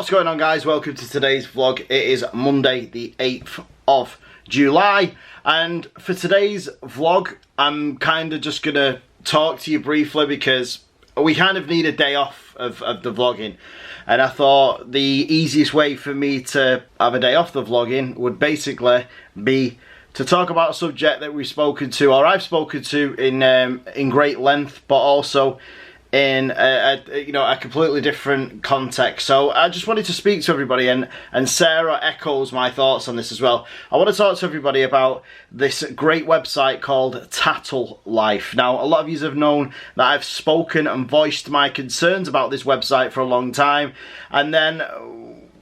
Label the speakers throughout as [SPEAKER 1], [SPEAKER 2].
[SPEAKER 1] What's going on, guys? Welcome to today's vlog. It is Monday the 8th of July, and for today's vlog I'm kind of just gonna talk to you briefly because we kind of need a day off of the vlogging, and I thought the easiest way for me to have a day off the vlogging would basically be to talk about a subject that we've spoken to, or I've spoken to in great length, but also in a completely different context. So I just wanted to speak to everybody, and Sarah echoes my thoughts on this as well. I want to talk to everybody about this great website called Tattle Life. Now, a lot of you have known that I've spoken and voiced my concerns about this website for a long time, and then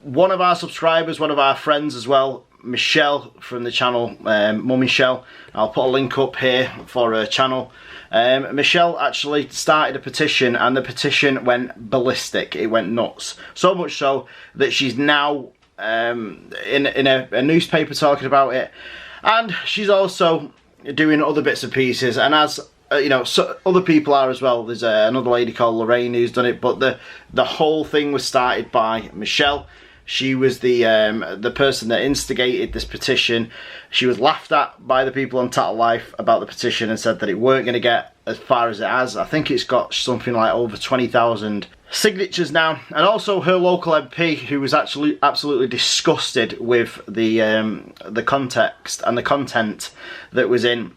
[SPEAKER 1] one of our subscribers, one of our friends as well, Michelle from the channel, Mummy Shell, I'll put a link up here for her channel. Michelle actually started a petition, and the petition went ballistic. It went nuts. So much so that she's now in a newspaper talking about it, and she's also doing other bits and pieces, and as so other people are as well. There's another lady called Lorraine who's done it, but the whole thing was started by Michelle. She was the person that instigated this petition. She was laughed at by the people on Tattle Life about the petition and said that it weren't going to get as far as it has. I think it's got something like over 20,000 signatures now. And also her local MP, who was actually absolutely disgusted with the context and the content that was in.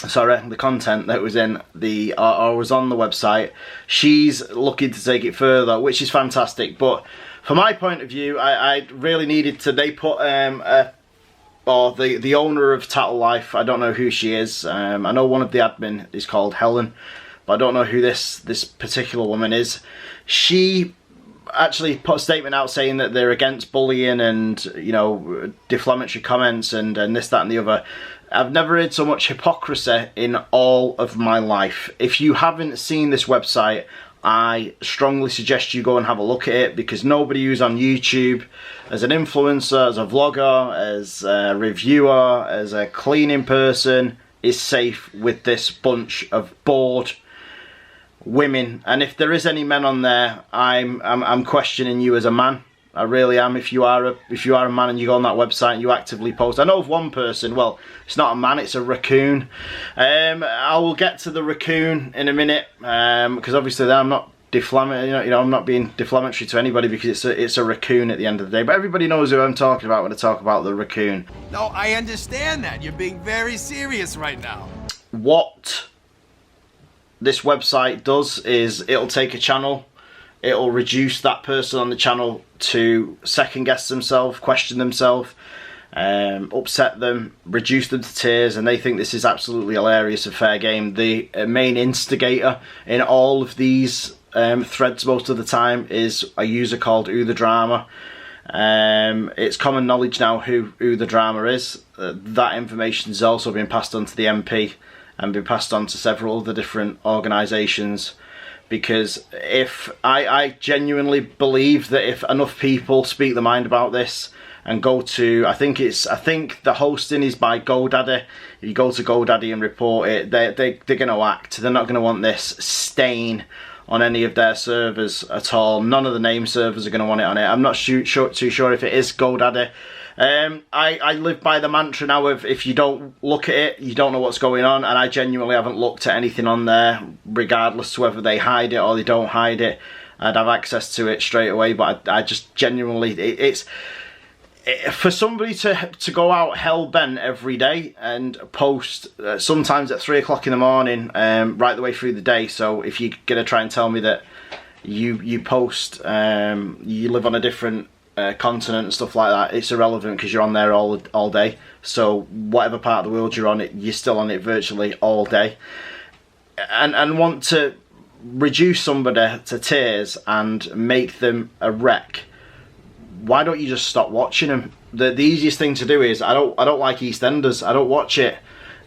[SPEAKER 1] The content that was in the or was on the website. She's looking to take it further, which is fantastic. But from my point of view, I really needed to. They put the owner of Tattle Life. I don't know who she is. I know one of the admin is called Helen, but I don't know who this particular woman is. She actually put a statement out saying that they're against bullying and defamatory comments and this, that, and the other. I've never heard so much hypocrisy in all of my life. If you haven't seen this website, I strongly suggest you go and have a look at it, because nobody who's on YouTube as an influencer, as a vlogger, as a reviewer, as a cleaning person is safe with this bunch of bored women. And if there is any men on there, I'm questioning you as a man. I really am. If you are a man and you go on that website and you actively post. I know of one person. Well, it's not a man, it's a raccoon. I will get to the raccoon in a minute, because obviously then I'm not I'm not being defamatory to anybody, because it's a raccoon at the end of the day. But everybody knows who I'm talking about when I talk about the raccoon.
[SPEAKER 2] No, I understand that. You're being very serious right now.
[SPEAKER 1] What this website does is it'll take a channel, it'll reduce that person on the channel to second guess themselves, question themselves, upset them, reduce them to tears, and they think this is absolutely hilarious and fair game. The main instigator in all of these threads most of the time is a user called Who the Drama. It's common knowledge now who the drama is. That information has also been passed on to the MP and been passed on to several other different organisations. Because if I genuinely believe that if enough people speak their mind about this and go to, I think the hosting is by GoDaddy. If you go to GoDaddy and report it, they're going to act. They're not going to want this stain on any of their servers at all. None of the name servers are going to want it on it. I'm not too sure if it is GoDaddy. I live by the mantra now of, if you don't look at it, you don't know what's going on, and I genuinely haven't looked at anything on there, regardless to whether they hide it or they don't hide it. I'd have access to it straight away, but I just genuinely, for somebody to go out hell-bent every day and post, sometimes at 3 o'clock in the morning, right the way through the day. So if you're going to try and tell me that you post, you live on a different continent and stuff like that, it's irrelevant, because you're on there all day. So whatever part of the world you're on, you're still on it virtually all day. And want to reduce somebody to tears and make them a wreck. Why don't you just stop watching them? The easiest thing to do is, I don't like EastEnders, I don't watch it.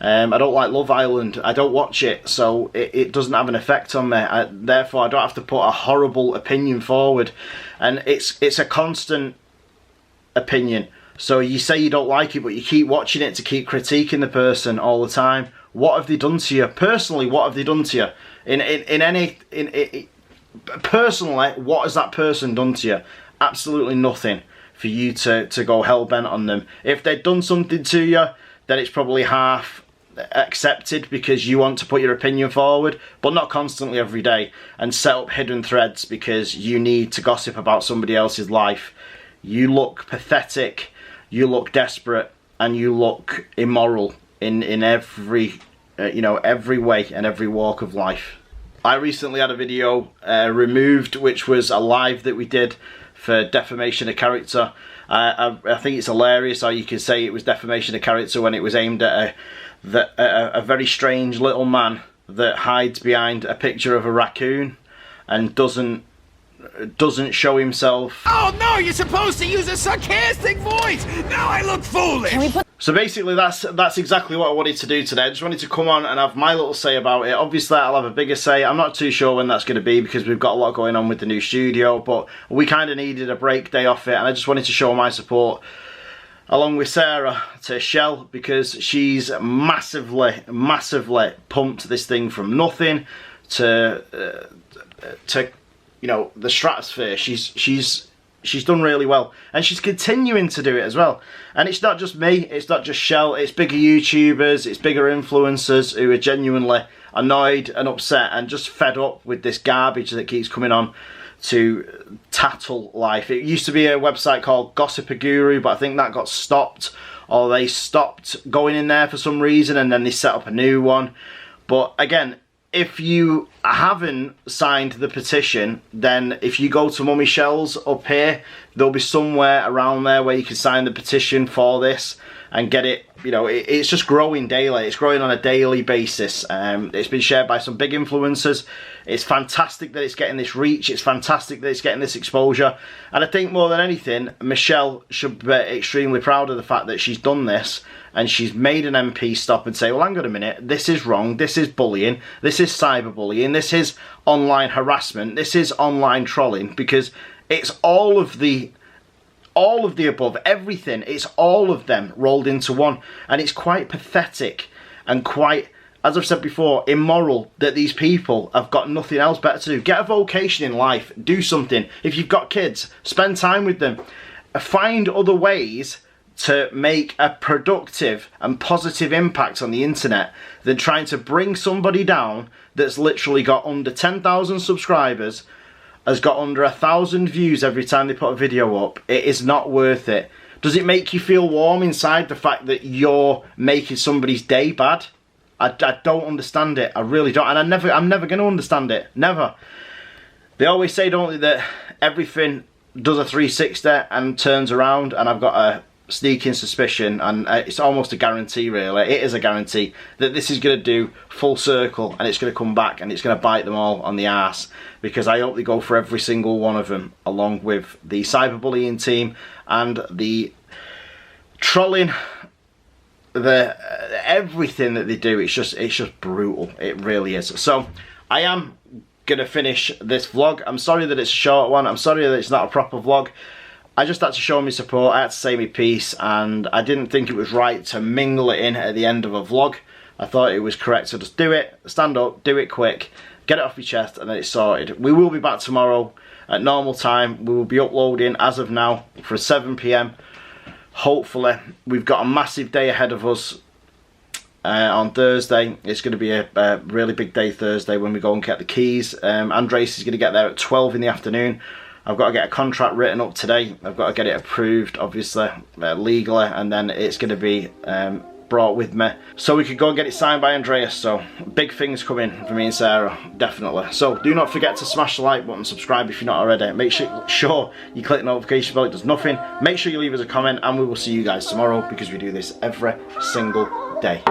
[SPEAKER 1] I don't like Love Island, I don't watch it, so it doesn't have an effect on me. Therefore, I don't have to put a horrible opinion forward. And it's a constant opinion. So you say you don't like it, but you keep watching it to keep critiquing the person all the time. What have they done to you? Personally, what have they done to you? Personally, what has that person done to you? absolutely nothing for you to go hell-bent on them. If they've done something to you, then it's probably half accepted because you want to put your opinion forward, but not constantly every day and set up hidden threads because you need to gossip about somebody else's life. You look pathetic, you look desperate, and you look immoral in every you know, every way and every walk of life. I recently had a video removed, which was a live that we did for defamation of character. I think it's hilarious how you can say it was defamation of character when it was aimed at a very strange little man that hides behind a picture of a raccoon and doesn't show himself.
[SPEAKER 2] Oh no, you're supposed to use a sarcastic voice! Now I look foolish!
[SPEAKER 1] So basically that's exactly what I wanted to do today. I just wanted to come on and have my little say about it. Obviously I'll have a bigger say. I'm not too sure when that's going to be because we've got a lot going on with the new studio, but we kind of needed a break day off it, and I just wanted to show my support along with Sarah to Shell, because she's massively pumped this thing from nothing to you know, the stratosphere. She's done really well, and she's continuing to do it as well. And it's not just me, it's not just Shell, it's bigger YouTubers, it's bigger influencers who are genuinely annoyed and upset and just fed up with this garbage that keeps coming on to Tattle life. It used to be a website called Gossip Guru, but I think that got stopped, or they stopped going in there for some reason, and then they set up a new one. But again, if you haven't signed the petition, then if you go to Mummy Shell's up here, there'll be somewhere around there where you can sign the petition for this and get it. You know, it's just growing daily. It's growing on a daily basis. It's been shared by some big influencers. It's fantastic that it's getting this reach. It's fantastic that it's getting this exposure. And I think more than anything, Michelle should be extremely proud of the fact that she's done this and she's made an MP stop and say, well, hang on a minute, this is wrong, this is bullying, this is cyberbullying, this is online harassment, this is online trolling, because it's all of the above, everything, it's all of them rolled into one. And it's quite pathetic and quite, as I've said before, immoral that these people have got nothing else better to do. Get a vocation in life, do something. If you've got kids, spend time with them. Find other ways to make a productive and positive impact on the internet than trying to bring somebody down that's literally got under 10,000 subscribers, has got under 1,000 views every time they put a video up. It is not worth it. Does it make you feel warm inside, the fact that you're making somebody's day bad? I don't understand it. I really don't, and I'm never going to understand it. Never. They always say, don't they, that everything does a 360 and turns around, and I've got a sneaking suspicion, and it's almost a guarantee, really. It is a guarantee that this is going to do full circle, and it's going to come back and it's going to bite them all on the arse, because I hope they go for every single one of them, along with the cyberbullying team and the trolling, everything that they do. It's just brutal. It really is. So I am gonna finish this vlog. I'm sorry that it's a short one. I'm sorry that it's not a proper vlog. I just had to show my support, I had to say my piece, and I didn't think it was right to mingle it in at the end of a vlog. I thought it was correct to just do it, stand up, do it quick, get it off your chest, and then it's sorted. We will be back tomorrow at normal time. We will be uploading, as of now, for 7 PM. Hopefully. We've got a massive day ahead of us on Thursday. It's going to be a really big day Thursday when we go and get the keys. Andres is going to get there at 12 in the afternoon. I've got to get a contract written up today. I've got to get it approved, obviously, legally, and then it's going to be brought with me so we could go and get it signed by Andreas. So big things coming for me and Sarah, definitely. So do not forget to smash the like button, subscribe if you're not already. Make sure you click the notification bell, it does nothing. Make sure you leave us a comment, and we will see you guys tomorrow, because we do this every single day.